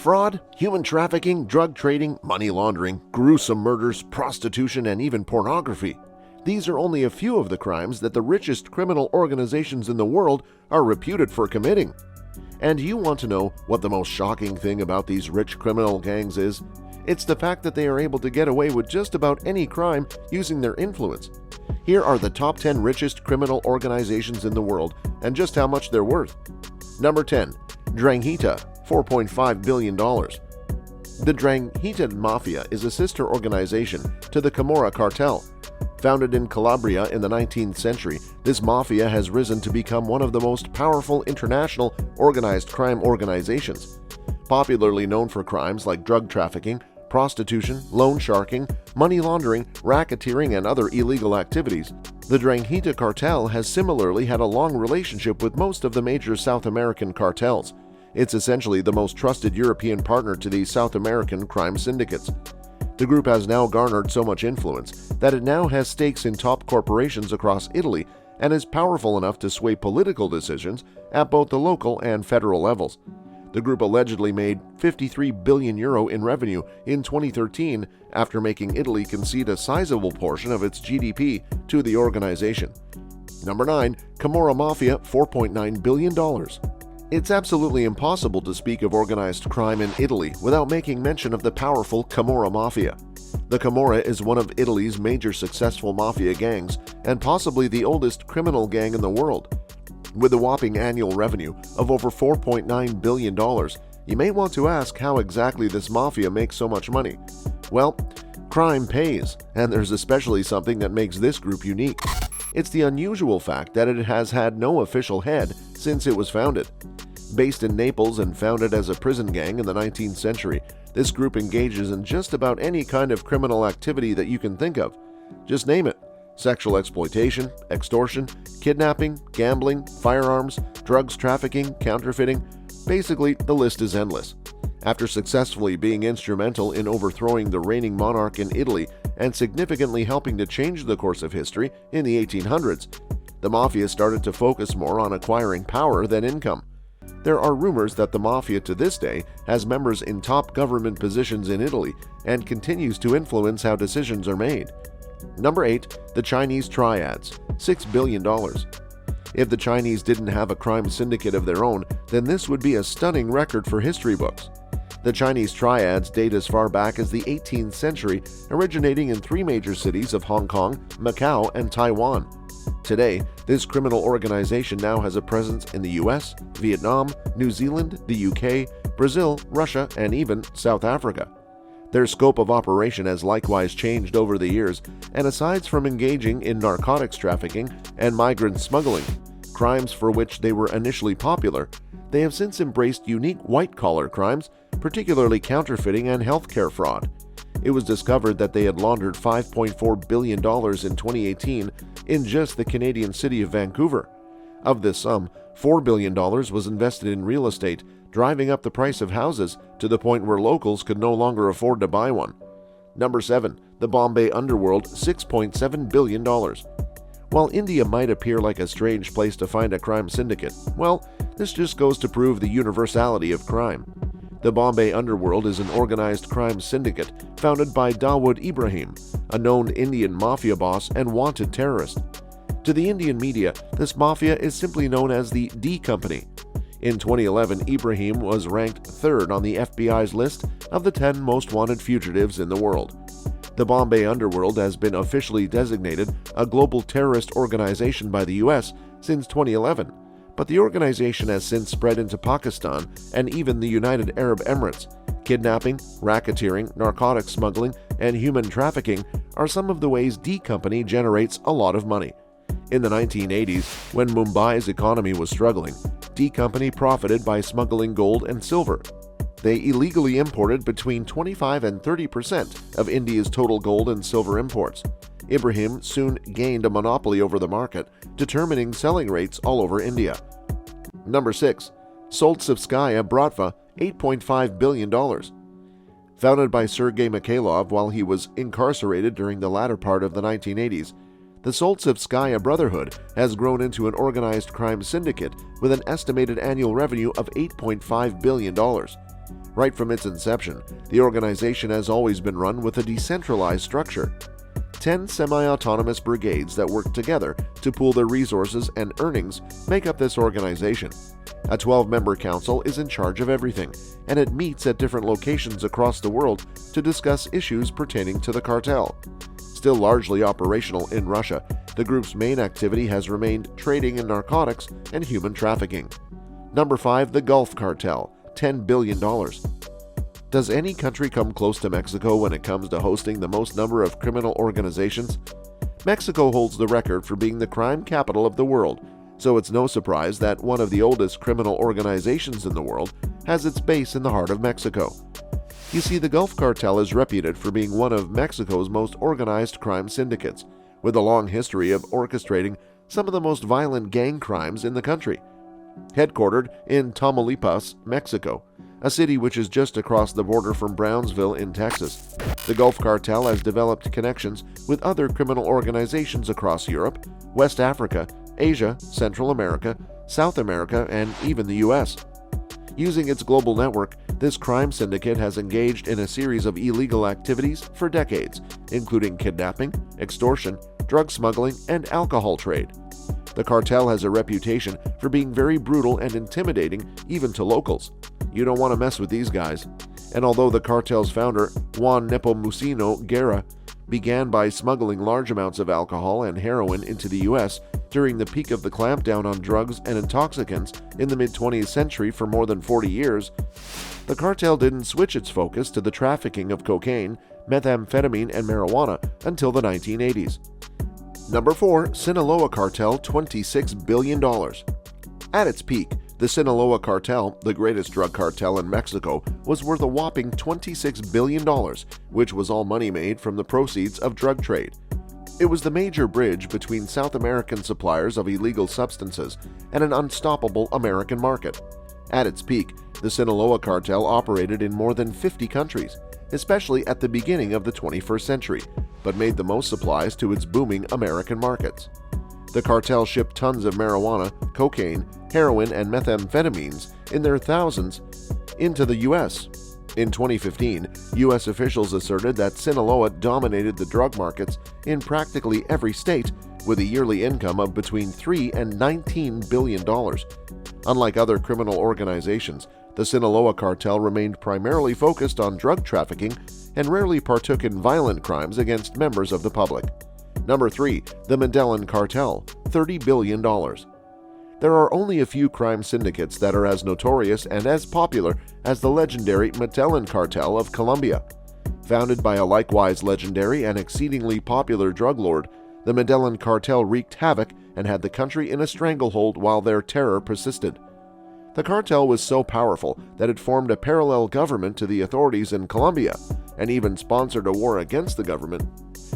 Fraud, human trafficking, drug trading, money laundering, gruesome murders, prostitution, and even pornography. These are only a few of the crimes that the richest criminal organizations in the world are reputed for committing. And you want to know what the most shocking thing about these rich criminal gangs is? It's the fact that they are able to get away with just about any crime using their influence. Here are the top 10 richest criminal organizations in the world and just how much they're worth. Number 10. Ndrangheta, $4.5 billion. The Ndrangheta Mafia is a sister organization to the Camorra Cartel. Founded in Calabria in the 19th century, this mafia has risen to become one of the most powerful international organized crime organizations. Popularly known for crimes like drug trafficking, prostitution, loan sharking, money laundering, racketeering, and other illegal activities, the Ndrangheta Cartel has similarly had a long relationship with most of the major South American cartels. It's essentially the most trusted European partner to these South American crime syndicates. The group has now garnered so much influence that it now has stakes in top corporations across Italy and is powerful enough to sway political decisions at both the local and federal levels. The group allegedly made €53 billion in revenue in 2013 after making Italy concede a sizable portion of its GDP to the organization. Number 9. Camorra Mafia, $4.9 billion. It's absolutely impossible to speak of organized crime in Italy without making mention of the powerful Camorra Mafia. The Camorra is one of Italy's major successful mafia gangs and possibly the oldest criminal gang in the world. With a whopping annual revenue of over $4.9 billion, you may want to ask how exactly this mafia makes so much money. Well, crime pays, and there's especially something that makes this group unique. It's the unusual fact that it has had no official head since it was founded. Based in Naples and founded as a prison gang in the 19th century, this group engages in just about any kind of criminal activity that you can think of. Just name it: sexual exploitation, extortion, kidnapping, gambling, firearms, drugs trafficking, counterfeiting. Basically, the list is endless. After successfully being instrumental in overthrowing the reigning monarch in Italy and significantly helping to change the course of history in the 1800s, the mafia started to focus more on acquiring power than income. There are rumors that the mafia to this day has members in top government positions in Italy and continues to influence how decisions are made. Number 8. The Chinese Triads, $6 billion. If the Chinese didn't have a crime syndicate of their own, then this would be a stunning record for history books. The Chinese Triads date as far back as the 18th century, originating in 3 major cities of Hong Kong, Macau, and Taiwan. Today, this criminal organization now has a presence in the US, Vietnam, New Zealand, the UK, Brazil, Russia, and even South Africa. Their scope of operation has likewise changed over the years, and aside from engaging in narcotics trafficking and migrant smuggling, crimes for which they were initially popular, they have since embraced unique white-collar crimes, particularly counterfeiting and healthcare fraud. It was discovered that they had laundered $5.4 billion in 2018 in just the Canadian city of Vancouver. Of this sum, $4 billion was invested in real estate, driving up the price of houses to the point where locals could no longer afford to buy one. Number 7. The Bombay underworld, $6.7 billion. While India might appear like a strange place to find a crime syndicate, well, this just goes to prove the universality of crime. The Bombay underworld is an organized crime syndicate founded by Dawood Ibrahim, a known Indian mafia boss and wanted terrorist. To the Indian media, this mafia is simply known as the D Company. In 2011, Ibrahim was ranked 3rd on the FBI's list of the 10 most wanted fugitives in the world. The Bombay underworld has been officially designated a global terrorist organization by the US since 2011. But the organization has since spread into Pakistan and even the United Arab Emirates. Kidnapping, racketeering, narcotics smuggling, and human trafficking are some of the ways D Company generates a lot of money. In the 1980s, when Mumbai's economy was struggling, D Company profited by smuggling gold and silver. They illegally imported between 25 and 30% of India's total gold and silver imports. Ibrahim soon gained a monopoly over the market, determining selling rates all over India. Number 6. Solntsevskaya Bratva, $8.5 billion. Founded by Sergei Mikhailov while he was incarcerated during the latter part of the 1980s, the Solntsevskaya Brotherhood has grown into an organized crime syndicate with an estimated annual revenue of $8.5 billion. Right from its inception, the organization has always been run with a decentralized structure. 10 semi-autonomous brigades that work together to pool their resources and earnings make up this organization. A 12-member council is in charge of everything, and it meets at different locations across the world to discuss issues pertaining to the cartel. Still largely operational in Russia, the group's main activity has remained trading in narcotics and human trafficking. Number 5. The Gulf Cartel, $10 billion. Does any country come close to Mexico when it comes to hosting the most number of criminal organizations? Mexico holds the record for being the crime capital of the world, so it's no surprise that one of the oldest criminal organizations in the world has its base in the heart of Mexico. You see, the Gulf Cartel is reputed for being one of Mexico's most organized crime syndicates, with a long history of orchestrating some of the most violent gang crimes in the country. Headquartered in Tamaulipas, Mexico, a city which is just across the border from Brownsville in Texas, the Gulf Cartel has developed connections with other criminal organizations across Europe, West Africa, Asia, Central America, South America, and even the U.S. Using its global network, this crime syndicate has engaged in a series of illegal activities for decades, including kidnapping, extortion, drug smuggling, and alcohol trade. The cartel has a reputation for being very brutal and intimidating even to locals. You don't want to mess with these guys. And although the cartel's founder, Juan Nepomuceno Guerra, began by smuggling large amounts of alcohol and heroin into the U.S. during the peak of the clampdown on drugs and intoxicants in the mid-20th century for more than 40 years, the cartel didn't switch its focus to the trafficking of cocaine, methamphetamine, and marijuana until the 1980s. Number 4. Sinaloa Cartel, $26 billion. At its peak, the Sinaloa Cartel, the greatest drug cartel in Mexico, was worth a whopping $26 billion, which was all money made from the proceeds of drug trade. It was the major bridge between South American suppliers of illegal substances and an unstoppable American market. At its peak, the Sinaloa Cartel operated in more than 50 countries, especially at the beginning of the 21st century, but made the most supplies to its booming American markets. The cartel shipped tons of marijuana, cocaine, heroin, and methamphetamines in their thousands into the U.S. In 2015, U.S. officials asserted that Sinaloa dominated the drug markets in practically every state with a yearly income of between $3 and $19 billion. Unlike other criminal organizations, the Sinaloa Cartel remained primarily focused on drug trafficking and rarely partook in violent crimes against members of the public. Number 3. The Medellin Cartel, $30 billion. There are only a few crime syndicates that are as notorious and as popular as the legendary Medellin Cartel of Colombia. Founded by a likewise legendary and exceedingly popular drug lord, the Medellin Cartel wreaked havoc and had the country in a stranglehold while their terror persisted. The cartel was so powerful that it formed a parallel government to the authorities in Colombia and even sponsored a war against the government.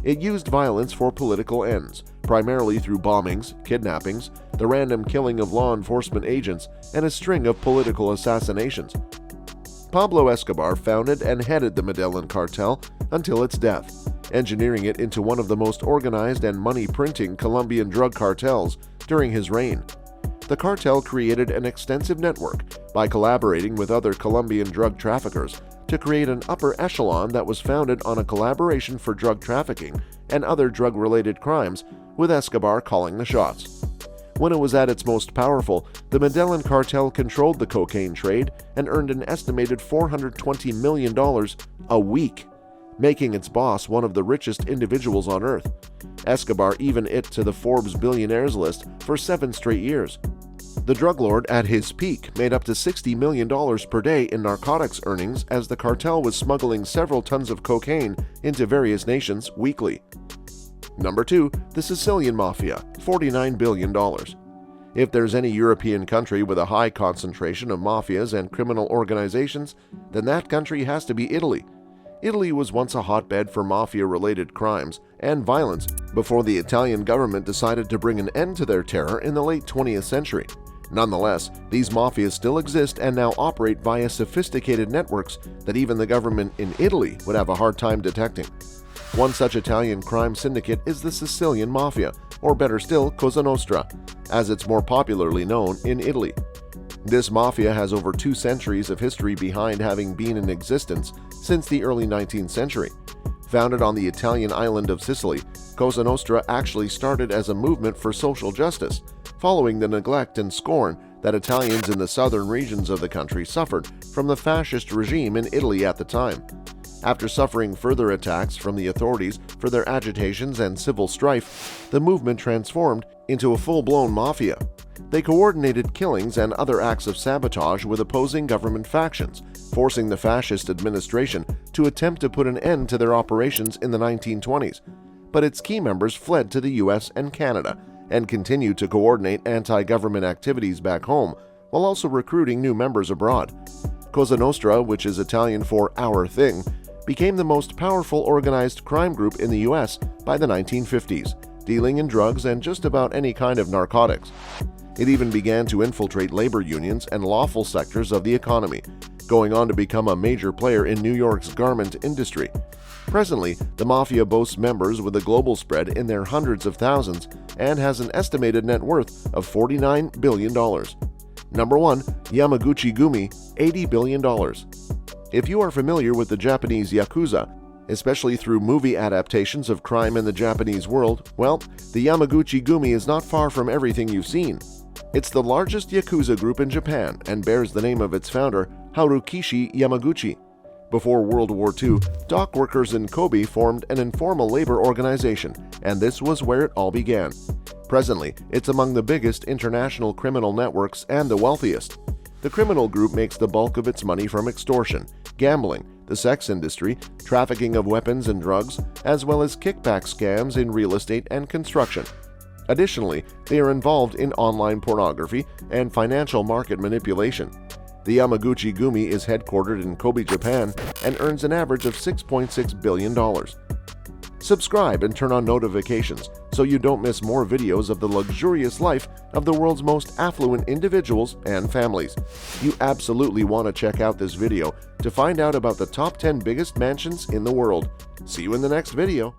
It used violence for political ends, primarily through bombings, kidnappings, the random killing of law enforcement agents, and a string of political assassinations. Pablo Escobar founded and headed the Medellin Cartel until its death, engineering it into one of the most organized and money-printing Colombian drug cartels during his reign. The cartel created an extensive network by collaborating with other Colombian drug traffickers to create an upper echelon that was founded on a collaboration for drug trafficking and other drug-related crimes, with Escobar calling the shots. When it was at its most powerful, the Medellin Cartel controlled the cocaine trade and earned an estimated $420 million a week, making its boss one of the richest individuals on earth. Escobar even it to the Forbes billionaires list for 7 straight years. The drug lord at his peak made up to $60 million per day in narcotics earnings as the cartel was smuggling several tons of cocaine into various nations weekly. Number 2. The Sicilian Mafia, $49 billion. If there's any European country with a high concentration of mafias and criminal organizations, then that country has to be Italy. Italy was once a hotbed for mafia-related crimes and violence before the Italian government decided to bring an end to their terror in the late 20th century. Nonetheless, these mafias still exist and now operate via sophisticated networks that even the government in Italy would have a hard time detecting. One such Italian crime syndicate is the Sicilian Mafia, or better still, Cosa Nostra, as it's more popularly known in Italy. This mafia has over 2 centuries of history behind having been in existence since the early 19th century. Founded on the Italian island of Sicily, Cosa Nostra actually started as a movement for social justice, following the neglect and scorn that Italians in the southern regions of the country suffered from the fascist regime in Italy at the time. After suffering further attacks from the authorities for their agitations and civil strife, the movement transformed into a full-blown mafia. They coordinated killings and other acts of sabotage with opposing government factions, forcing the fascist administration to attempt to put an end to their operations in the 1920s. But its key members fled to the US and Canada and continued to coordinate anti-government activities back home while also recruiting new members abroad. Cosa Nostra, which is Italian for "our thing," became the most powerful organized crime group in the US by the 1950s, dealing in drugs and just about any kind of narcotics. It even began to infiltrate labor unions and lawful sectors of the economy, going on to become a major player in New York's garment industry. Presently, the mafia boasts members with a global spread in their hundreds of thousands and has an estimated net worth of $49 billion. Number 1. Yamaguchi-gumi, $80 billion. If you are familiar with the Japanese Yakuza, especially through movie adaptations of crime in the Japanese world, well, the Yamaguchi-gumi is not far from everything you've seen. It's the largest Yakuza group in Japan and bears the name of its founder, Harukishi Yamaguchi. Before World War II, dock workers in Kobe formed an informal labor organization, and this was where it all began. Presently, it's among the biggest international criminal networks and the wealthiest. The criminal group makes the bulk of its money from extortion, gambling, the sex industry, trafficking of weapons and drugs, as well as kickback scams in real estate and construction. Additionally, they are involved in online pornography and financial market manipulation. The Yamaguchi-gumi is headquartered in Kobe, Japan, and earns an average of $6.6 billion. Subscribe and turn on notifications so you don't miss more videos of the luxurious life of the world's most affluent individuals and families. You absolutely want to check out this video to find out about the top 10 biggest mansions in the world. See you in the next video.